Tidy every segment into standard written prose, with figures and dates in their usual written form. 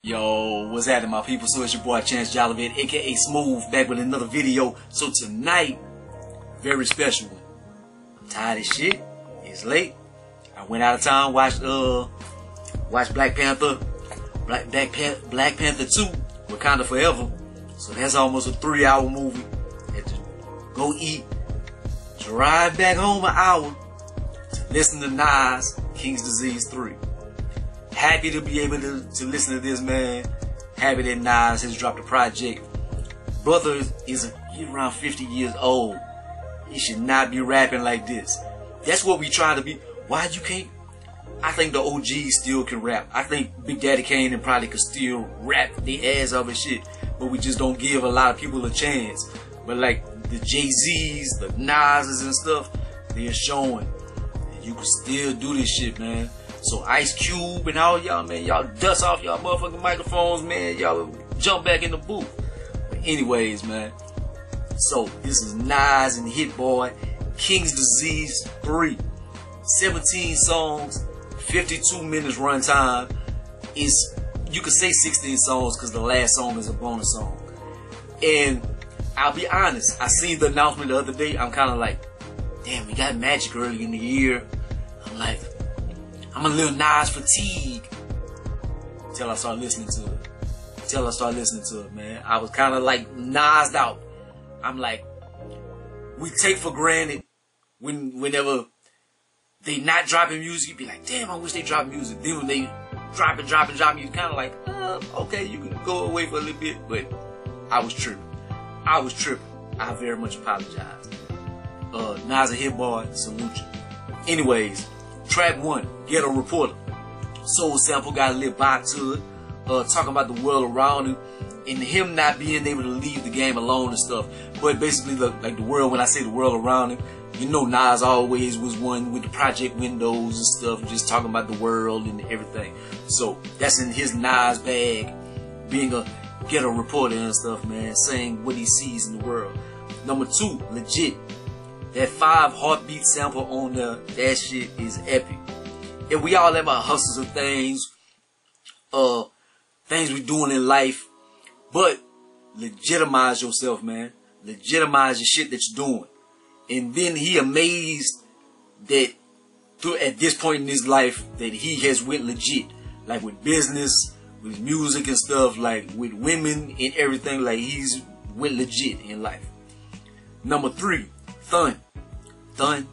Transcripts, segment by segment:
Yo, what's happening, my people? So it's your boy Chance Jollivet, aka Smooth, back with another video. So tonight, very special one. I'm tired of shit. It's late. I went out of town, watched Black Panther 2, Wakanda Forever. So that's almost a 3-hour movie. Had to go eat, drive back home an hour to listen to Nas, King's Disease 3. Happy to be able to listen to this, man. Happy that Nas has dropped a project. Brother he's around 50 years old. He should not be rapping like this. That's what we try to be. Why you can't? I think the OGs still can rap. I think Big Daddy Kane and probably could still rap the ass off his shit. But we just don't give a lot of people a chance. But like the Jay-Z's, the Nas's and stuff, they're showing that you can still do this shit, man. So Ice Cube and all y'all, man, y'all dust off y'all motherfucking microphones, man. Y'all jump back in the booth. But anyways, man. So this is Nas and Hit Boy, King's Disease 3. 17 songs, 52 minutes runtime. You could say 16 songs because the last song is a bonus song. And I'll be honest, I seen the announcement the other day. I'm kind of like, damn, we got Magic early in the year. I'm like, I'm a little Nas fatigue until I start listening to it. Man. I was kind of like Nas'd out. I'm like, we take for granted whenever they not dropping music, you be like, damn, I wish they dropped music. Then when they drop it, you kind of like, okay, you can go away for a little bit. But I was tripping. I very much apologize. Nas and Hit Boy, salute you. Anyways, track 1, Ghetto Reporter. Soul sample got a little vibe to it. Talking about the world around him and him not being able to leave the game alone and stuff. But basically, like the world, when I say the world around him, you know Nas always was one with the project windows and stuff, just talking about the world and everything. So that's in his Nas bag, being a ghetto reporter and stuff, man, saying what he sees in the world. Number 2, Legit. That 5 heartbeat sample on there, that shit is epic. And we all have our hustles of things we doing in life, but legitimize yourself, man. Legitimize the shit that you're doing. And then he amazed that at this point in his life that he has went legit, like with business, with music and stuff, like with women and everything, like he's went legit in life. Number 3, Thun. I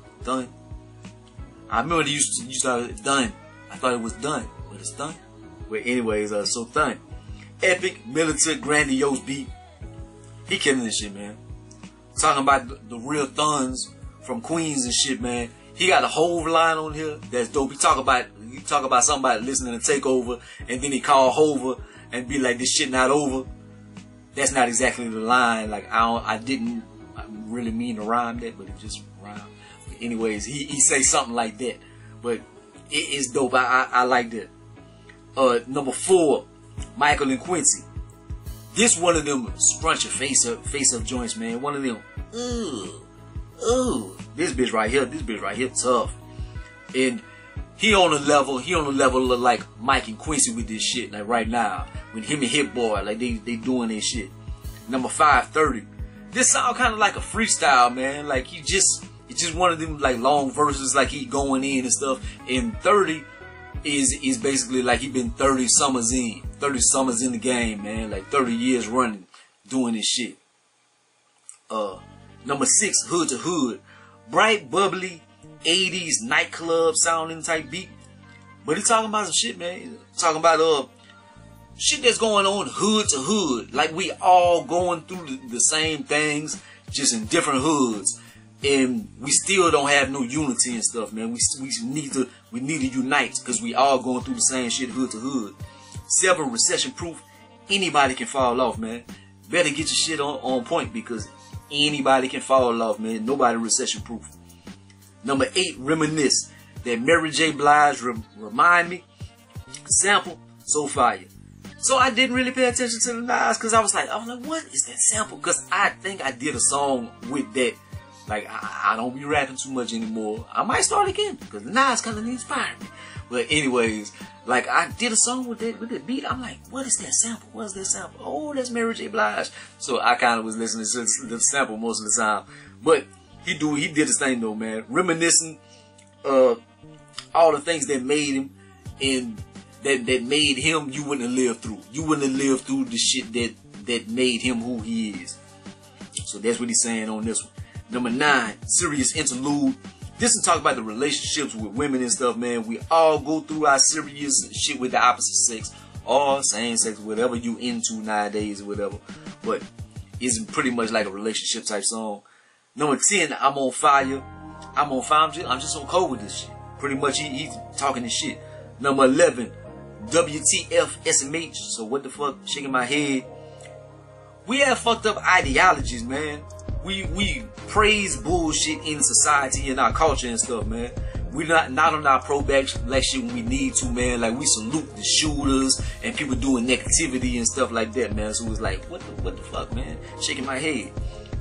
remember they used to Thun. I thought it was done, but it's Thun. But anyways, so Thun. Epic, militant, grandiose beat. He killing this shit, man. Talking about the real Thuns from Queens and shit, man. He got a Hove line on here that's dope. You talk about somebody listening to Takeover, and then he call Hove and be like, this shit not over. That's not exactly the line. Like I didn't really mean to rhyme that, but it just rhymed. But anyways, he say something like that. But it is dope. I like that. Number 4, Michael and Quincy. This one of them scrunch your face up joints, man. One of them, this bitch right here tough. And he on a level of like Mike and Quincy with this shit, like right now. With him and Hit Boy, like they doing this shit. Number 5, 30. This sound kind of like a freestyle, man. Like it's just one of them like long verses, like he going in and stuff. And 30 is basically like he been 30 summers in the game, man. Like 30 years running, doing this shit. Number 6, Hood to Hood. Bright, bubbly, 80s nightclub sounding type beat. But he talking about some shit, man. He's talking about shit that's going on hood to hood. Like we all going through the same things, just in different hoods. And we still don't have no unity and stuff, man. We need to unite because we all going through the same shit hood to hood. 7, Recession Proof. Anybody can fall off, man. Better get your shit on point because anybody can fall off, man. Nobody recession proof. Number 8, Reminisce. That Mary J. Blige Remind Me sample, so fire. So I didn't really pay attention to the Nas because I was like, what is that sample? Because I think I did a song with that. Like, I don't be rapping too much anymore. I might start again because the Nas kind of inspired me. But anyways, like I did a song with that beat. I'm like, what is that sample? What is that sample? Oh, that's Mary J. Blige. So I kind of was listening to the sample most of the time. But he did his thing though, man. Reminiscing, all the things that made him and that made him, you wouldn't have lived through. You wouldn't have lived through the shit that made him who he is. So that's what he's saying on this one. Number 9, serious interlude. This is talk about the relationships with women and stuff, man. We all go through our serious shit with the opposite sex, or same sex, whatever you into nowadays or whatever. But it's pretty much like a relationship type song. Number 10, I'm on fire. I'm on fire. I'm just on cold with this shit. Pretty much he's talking this shit. Number 11, WTF SMH. So what the fuck? Shaking my head. We have fucked up ideologies, man. We praise bullshit in society and our culture and stuff, man. We not on our pro-black shit when we need to, man. Like we salute the shooters and people doing negativity and stuff like that, man. So it's like, what the fuck, man? Shaking my head.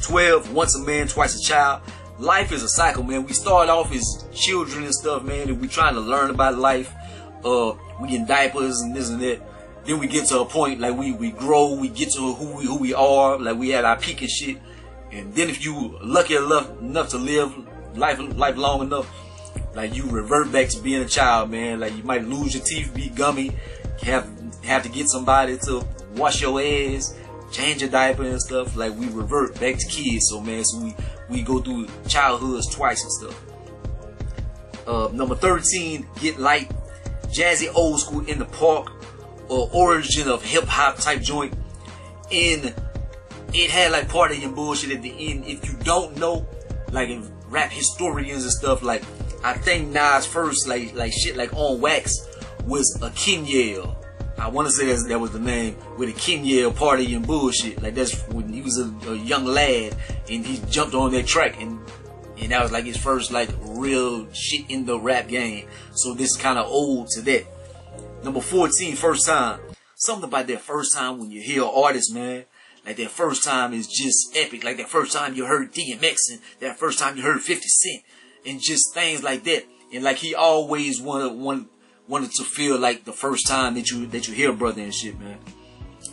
12, once a man, twice a child. Life is a cycle, man. We start off as children and stuff, man, and we trying to learn about life. We get diapers and this and that. Then we get to a point like we grow, we get to who we are, like we at our peak and shit. And then if you lucky enough to live life long enough, like you revert back to being a child, man. Like you might lose your teeth, be gummy, have to get somebody to wash your ass, change your diaper and stuff. Like we revert back to kids, so man, so we go through childhoods twice and stuff. Number 13, Get Light, jazzy old school in the park, or origin of hip hop type joint. And it had like party and bullshit at the end. If you don't know, like if rap historians and stuff, like I think Nas first like shit like On Wax was a Kenyale. I want to say that was the name, with a Kenyale party and bullshit. Like that's when he was a young lad and he jumped on that track, and that was like his first like real shit in the rap game. So this is kind of old to that. Number 14, first time. Something about that first time when you hear an artist, man. Like that first time is just epic. Like that first time you heard DMX, and that first time you heard 50 Cent, and just things like that. And like he always wanted to feel like the first time that you hear brother and shit, man.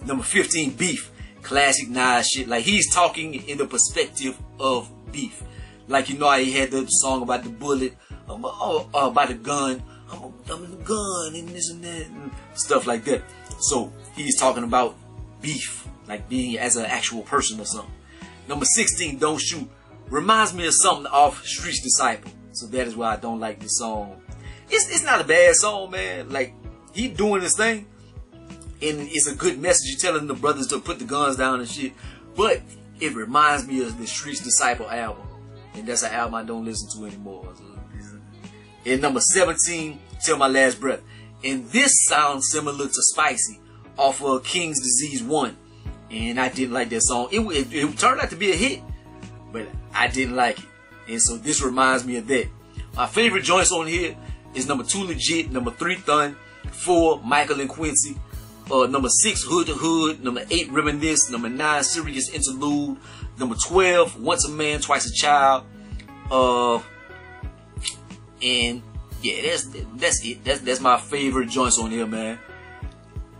Number 15, Beef. Classic Nas shit. Like he's talking in the perspective of Beef. Like you know how he had the song about the bullet, about the gun. I'm in the gun and this and that and stuff like that. So he's talking about beef, like being as an actual person or something. Number 16, Don't Shoot. Reminds me of something off Street's Disciple. So that is why I don't like this song. It's not a bad song, man. Like he doing his thing, and it's a good message. You're telling the brothers to put the guns down and shit. But it reminds me of the Street's Disciple album, and that's an album I don't listen to anymore. So, and number 17, Till My Last Breath. And this sounds similar to Spicy off of King's Disease 1. And I didn't like that song. It turned out to be a hit, but I didn't like it. And so this reminds me of that. My favorite joints on here is number 2, Legit. Number 3, Thun. 4, Michael and Quincy. Number 6, Hood to Hood. Number 8, Reminisce. Number 9, Serious Interlude. Number 12, Once a Man, Twice a Child. And yeah, that's it. That's my favorite joints on here, man.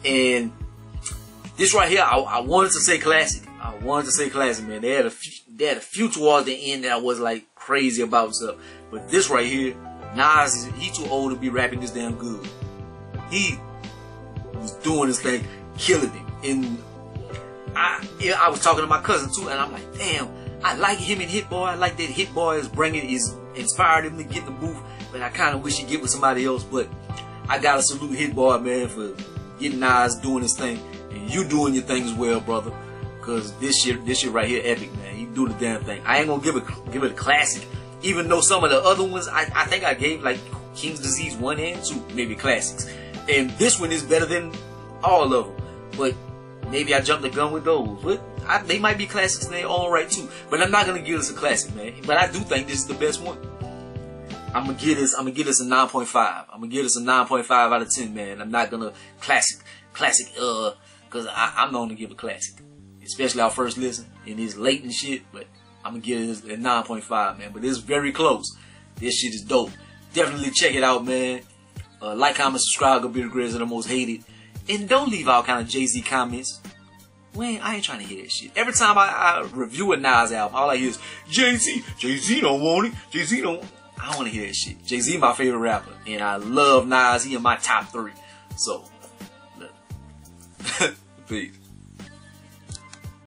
And this right here, I wanted to say classic. I wanted to say classic, man. They had a few towards the end that I was like crazy about and stuff. But this right here, Nas, he too old to be rapping this damn good. He was doing his thing, killing it. And I was talking to my cousin too, and I'm like, damn, I like him and Hit Boy. I like that Hit Boy is inspired him to get the booth, but I kind of wish he'd get with somebody else. But I gotta salute Hit Boy, man, for getting Nas doing his thing, and you doing your thing as well, brother. Cause this shit right here, epic, man. You do the damn thing. I ain't gonna give it a classic, even though some of the other ones I think I gave like King's Disease 1 and 2 maybe classics, and this one is better than all of them. But maybe I jumped the gun with those. But they might be classics in their own right too. But I'm not gonna give this a classic, man. But I do think this is the best one. I'm gonna give this a 9.5. I'm gonna give this a 9.5 out of 10, man. I'm not gonna classic, cause I'm known to give a classic, especially our first listen, and it's late and shit. But I'm gonna give this a 9.5, man. But it's very close. This shit is dope. Definitely check it out, man. Like, comment, subscribe. Go be the greatest and the most hated. And don't leave all kind of Jay-Z comments. I ain't trying to hear that shit. Every time I review a Nas album, all I hear is Jay-Z. Jay-Z don't want it. Jay-Z don't. I don't want to hear that shit. Jay-Z my favorite rapper, and I love Nas. He in my top 3. So, peace.